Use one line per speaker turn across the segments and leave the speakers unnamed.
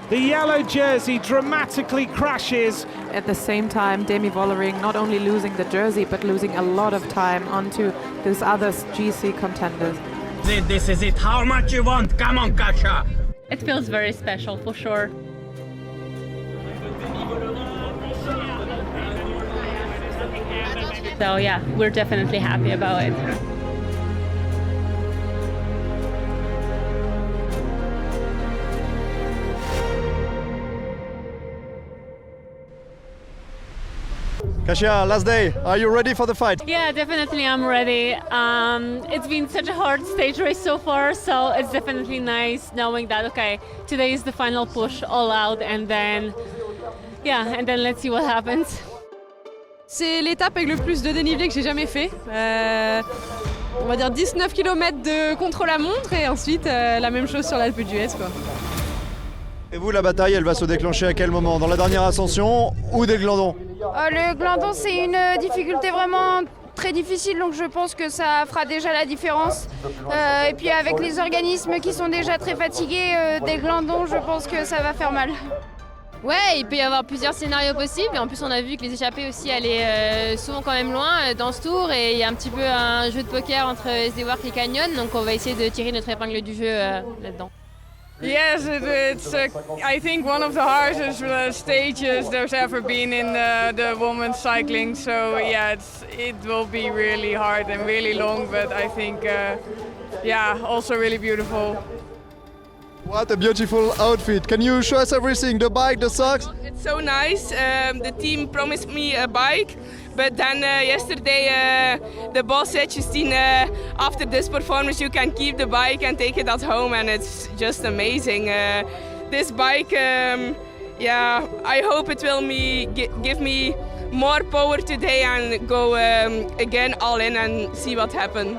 The yellow jersey dramatically crashes.
At the same time, Demi Vollering not only losing the jersey, but losing a lot of time onto those other GC contenders.
This is it. How much you want? Come on, Kasia.
It feels very special, for sure. So yeah, we're definitely happy about it.
Kasia, last day, are you ready for the fight?
Yeah, definitely I'm ready. It's been such a hard stage race so far, so it's definitely nice knowing that, okay, today is the final push all out and then let's see what happens.
C'est l'étape avec le plus de dénivelé que j'ai jamais fait. On va dire 19 km de contre-la-montre et ensuite la même chose sur l'Alpe d'Huez, quoi.
Et vous, la bataille, elle va se déclencher à quel moment? Dans la dernière ascension ou dès le Glandon?
Le Glandon, c'est une difficulté vraiment très difficile, donc je pense que ça fera déjà la différence. Et puis avec les organismes qui sont déjà très fatigués, des Glandons, je pense que ça va faire mal.
Ouais, il peut y avoir plusieurs scénarios possibles. Et en plus, on a vu que les échappées aussi allaient souvent quand même loin dans ce tour. Et il y a un petit peu un jeu de poker entre SD Works et Canyon. Donc on va essayer de tirer notre épingle du jeu là-dedans.
Yes, it's I think one of the hardest stages there's ever been in the women's cycling. So yeah, it will be really hard and really long, but I think also really beautiful.
What a beautiful outfit. Can you show us everything? The bike, the socks?
It's so nice. The team promised me a bike, but then yesterday the boss said, Justine, after this performance you can keep the bike and take it at home, and it's just amazing. This bike, I hope it will give me more power today and go again all in and see what happens.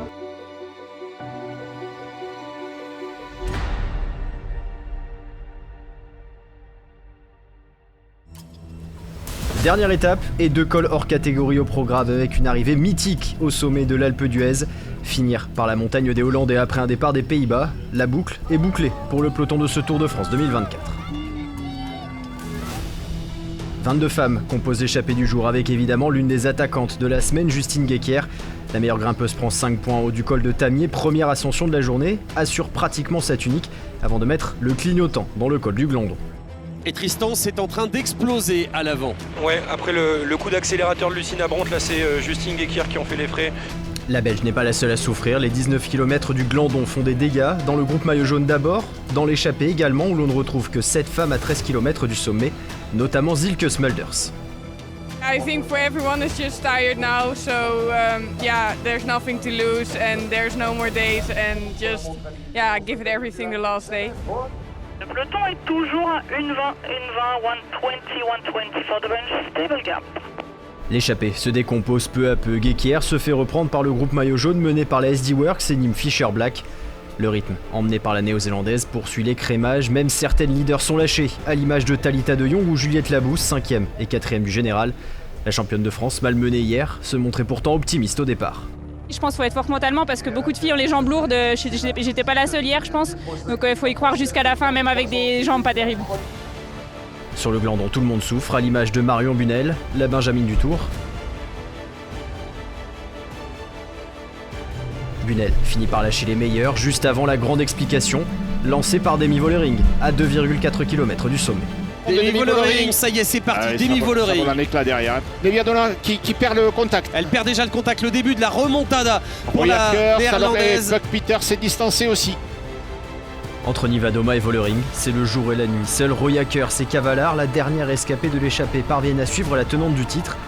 Dernière étape et 2 cols hors catégorie au programme avec une arrivée mythique au sommet de l'Alpe d'Huez. Finir par la montagne des Hollandais après un départ des Pays-Bas, la boucle est bouclée pour le peloton de ce Tour de France 2024. 22 femmes composent l'échappée du jour avec évidemment l'une des attaquantes de la semaine, Justine Guesquière. La meilleure grimpeuse prend 5 points en haut du col de Tamier, première ascension de la journée, assure pratiquement sa tunique avant de mettre le clignotant dans le col du Glandon.
Et Tristan, c'est en train d'exploser à l'avant.
Ouais, après le coup d'accélérateur de Lucina Brandt, là c'est Justine Guesquière qui en fait les frais.
La Belge n'est pas la seule à souffrir, les 19 km du Glandon font des dégâts, dans le groupe maillot jaune d'abord, dans l'échappée également où l'on ne retrouve que 7 femmes à 13 km du sommet, notamment Silke Smulders.
I think for everyone is just tired now, so there's nothing to lose and there's no more days and just give it everything the last day.
Le peloton est toujours à 1:20, 1:20, 1:20 for the bench, stable gap.
L'échappée se décompose peu à peu. Guesquière se fait reprendre par le groupe maillot jaune mené par la SD Works et Nîmes Fisher Black. Le rythme, emmené par la néo-zélandaise, poursuit l'écrémage. Même certaines leaders sont lâchées, à l'image de Thalita de Jong ou Juliette Labousse, 5e et 4e du général. La championne de France, malmenée hier, se montrait pourtant optimiste au départ.
Je pense qu'il faut être forte mentalement parce que beaucoup de filles ont les jambes lourdes. J'étais pas la seule hier, je pense. Donc il faut y croire jusqu'à la fin, même avec des jambes pas terribles.
Sur le Glandon, tout le monde souffre, à l'image de Marion Bunel, la Benjamine du Tour. Bunel finit par lâcher les meilleurs juste avant la grande explication, lancée par Demi Vollering à 2,4 km du sommet.
Demi Vollering, ça y est, c'est parti. Demi Vollering.
Un éclat derrière. Leviadona qui perd le contact.
Elle perd déjà le contact, le début de la remontada pour la néerlandaise.
Buck Peter s'est distancé aussi.
Entre Nivadoma et Vollering, c'est le jour et la nuit. Seuls Royackers et Cavallard, la dernière escapée de l'échappée, parviennent à suivre la tenante du titre.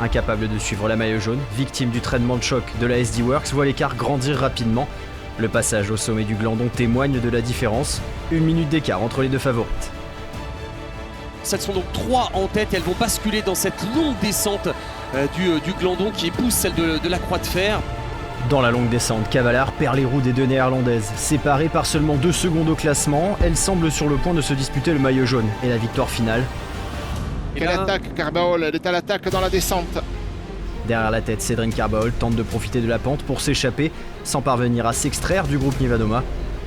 Incapable de suivre la maillot jaune, victime du traînement de choc de la SD Works, voit l'écart grandir rapidement. Le passage au sommet du Glandon témoigne de la différence. 1 minute d'écart entre les deux favorites.
Elles sont donc 3 en tête et elles vont basculer dans cette longue descente du Glandon qui épouse celle de la Croix de Fer.
Dans la longue descente, Cavallard perd les roues des deux néerlandaises. Séparées par seulement 2 secondes au classement, elles semblent sur le point de se disputer le maillot jaune et la victoire finale.
Quelle attaque, Carbaol, elle est à l'attaque dans la descente.
Derrière la tête, Cédrine Carbaol tente de profiter de la pente pour s'échapper, sans parvenir à s'extraire du groupe Nivadoma.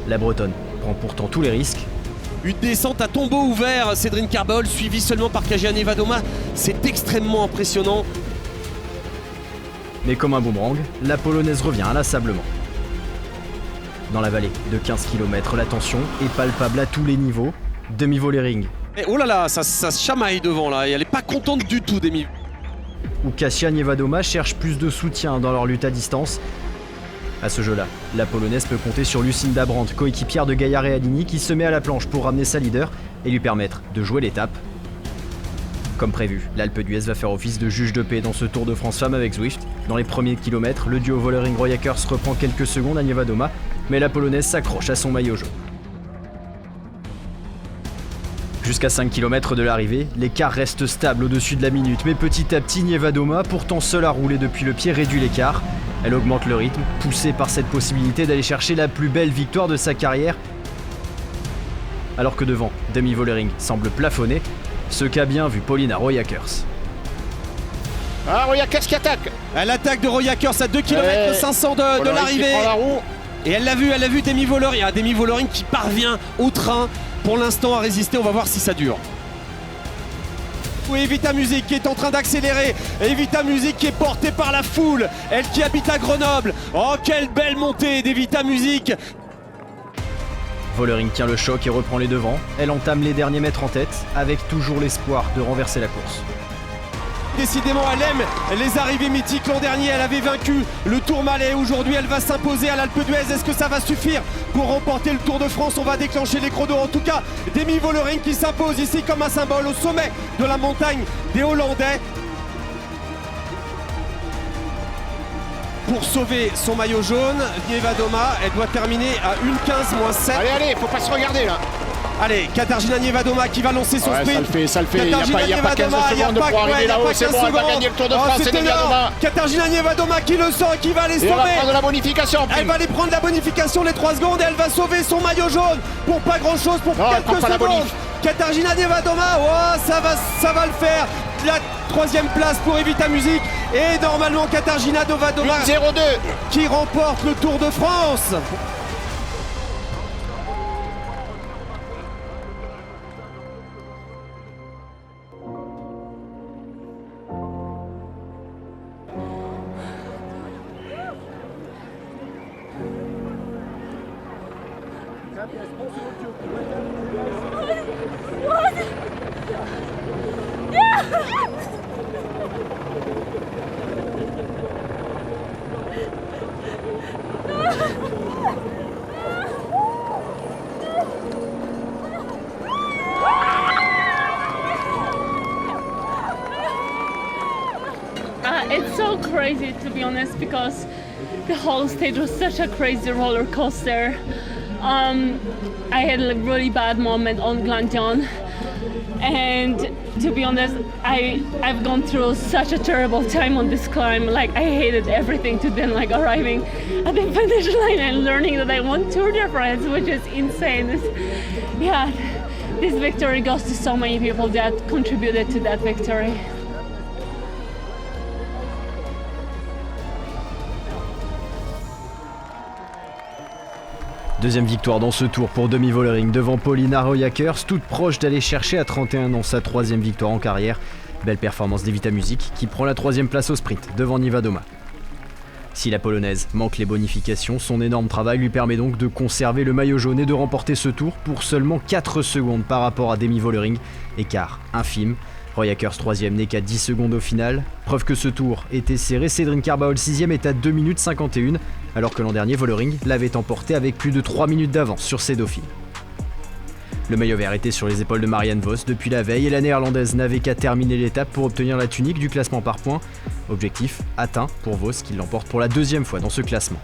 La Bretonne prend pourtant tous les risques.
Une descente à tombeau ouvert, Cédrine Carbol, suivie seulement par Kasia Nevadoma. C'est extrêmement impressionnant.
Mais comme un boomerang, la Polonaise revient inlassablement. Dans la vallée de 15 km, la tension est palpable à tous les niveaux. Demi-Vollering.
Et oh là là, ça se chamaille devant là, et elle est pas contente du tout, Demi.
Où Kasia Nevadoma cherche plus de soutien dans leur lutte à distance. À ce jeu-là, la Polonaise peut compter sur Lucinda Brandt, coéquipière de Gaia Realini, qui se met à la planche pour ramener sa leader et lui permettre de jouer l'étape. Comme prévu, l'Alpe d'Huez va faire office de juge de paix dans ce Tour de France Femmes avec Zwift. Dans les premiers kilomètres, le duo Vollering-Royackers reprend quelques secondes à Nevadoma, mais la Polonaise s'accroche à son maillot jaune. Jusqu'à 5 km de l'arrivée, l'écart reste stable au-dessus de la minute, mais petit à petit, Nevadoma, pourtant seule à rouler depuis le pied, réduit l'écart. Elle augmente le rythme, poussée par cette possibilité d'aller chercher la plus belle victoire de sa carrière. Alors que devant, Demi-Vollering semble plafonner, ce qu'a bien vu Paulina Royackers.
Ah, Royackers qui attaque.
Elle attaque de Royackers à 2 km 500 de l'arrivée. Et elle l'a vu Demi-Vollering. Il y a Demi-Vollering qui parvient au train pour l'instant à résister. On va voir si ça dure. Oui, Evita Music qui est en train d'accélérer. Evita Music qui est portée par la foule. Elle qui habite à Grenoble. Oh, quelle belle montée d'Evita Music.
Vollering tient le choc et reprend les devants. Elle entame les derniers mètres en tête, avec toujours l'espoir de renverser la course.
Décidément, elle aime les arrivées mythiques. L'an dernier, elle avait vaincu le Tourmalet. Aujourd'hui, elle va s'imposer à l'Alpe d'Huez. Est-ce que ça va suffire pour remporter le Tour de France? On va déclencher les chronos. En tout cas, Demi-Vollering qui s'impose ici comme un symbole au sommet de la montagne des Hollandais. Pour sauver son maillot jaune, Nevadoma, elle doit terminer à 1:15-7.
Allez, faut pas se regarder là.
Allez, Katarzyna Nevadoma qui va lancer son sprint.
Ça le fait, il n'y a pas 15 secondes pour arriver là-haut, c'est bon, elle va gagner le Tour de France, c'est Nevadoma.
Katarzyna Nevadoma qui le sent, qui va les sauver.
Elle va prendre la bonification.
Elle va aller prendre la bonification, les 3 secondes, et elle va sauver son maillot jaune pour pas grand-chose, pour quelques secondes. Katarzyna Nevadoma, oh, ça va le faire. La 3e place pour Evita Music et normalement Katarzyna Nevadoma qui remporte le Tour de France.
It's so crazy, to be honest, because the whole stage was such a crazy roller coaster. I had a really bad moment on Glandion, and to be honest, I've gone through such a terrible time on this climb. Like, I hated everything to then like arriving at the finish line and learning that I won Tour de France, which is insane. This victory goes to so many people that contributed to that victory.
Deuxième victoire dans ce tour pour Demi-Vollering devant Paulina Royackers, toute proche d'aller chercher à 31 ans sa 3e victoire en carrière. Belle performance d'Evita Music qui prend la 3e place au sprint devant Nevadoma. Si la Polonaise manque les bonifications, son énorme travail lui permet donc de conserver le maillot jaune et de remporter ce tour pour seulement 4 secondes par rapport à Demi-Vollering, écart infime. Royackers 3e n'est qu'à 10 secondes au final. Preuve que ce tour était serré, Cédrine Carbol 6e est à 2 minutes 51, alors que l'an dernier Vollering l'avait emporté avec plus de 3 minutes d'avance sur ses dauphines. Le maillot vert était sur les épaules de Marianne Vos depuis la veille et la néerlandaise n'avait qu'à terminer l'étape pour obtenir la tunique du classement par points. Objectif atteint pour Vos qui l'emporte pour la 2e fois dans ce classement.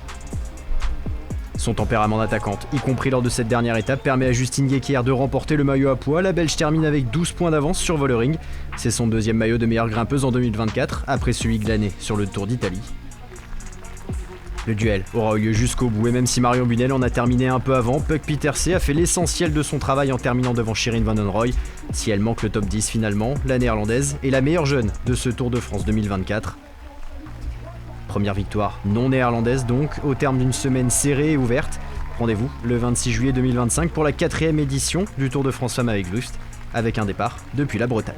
Son tempérament d'attaquante, y compris lors de cette dernière étape, permet à Justine Guéquière de remporter le maillot à poids. La Belge termine avec 12 points d'avance sur Vollering. C'est son 2e maillot de meilleure grimpeuse en 2024, après celui glané sur le Tour d'Italie. Le duel aura eu lieu jusqu'au bout et même si Marion Bunel en a terminé un peu avant, Puck Pieterse a fait l'essentiel de son travail en terminant devant Shirin Van den Rooij. Si elle manque le top 10 finalement, la néerlandaise est la meilleure jeune de ce Tour de France 2024. Première victoire non néerlandaise donc, au terme d'une semaine serrée et ouverte. Rendez-vous le 26 juillet 2025 pour la 4e édition du Tour de France Femmes avec Lust, avec un départ depuis la Bretagne.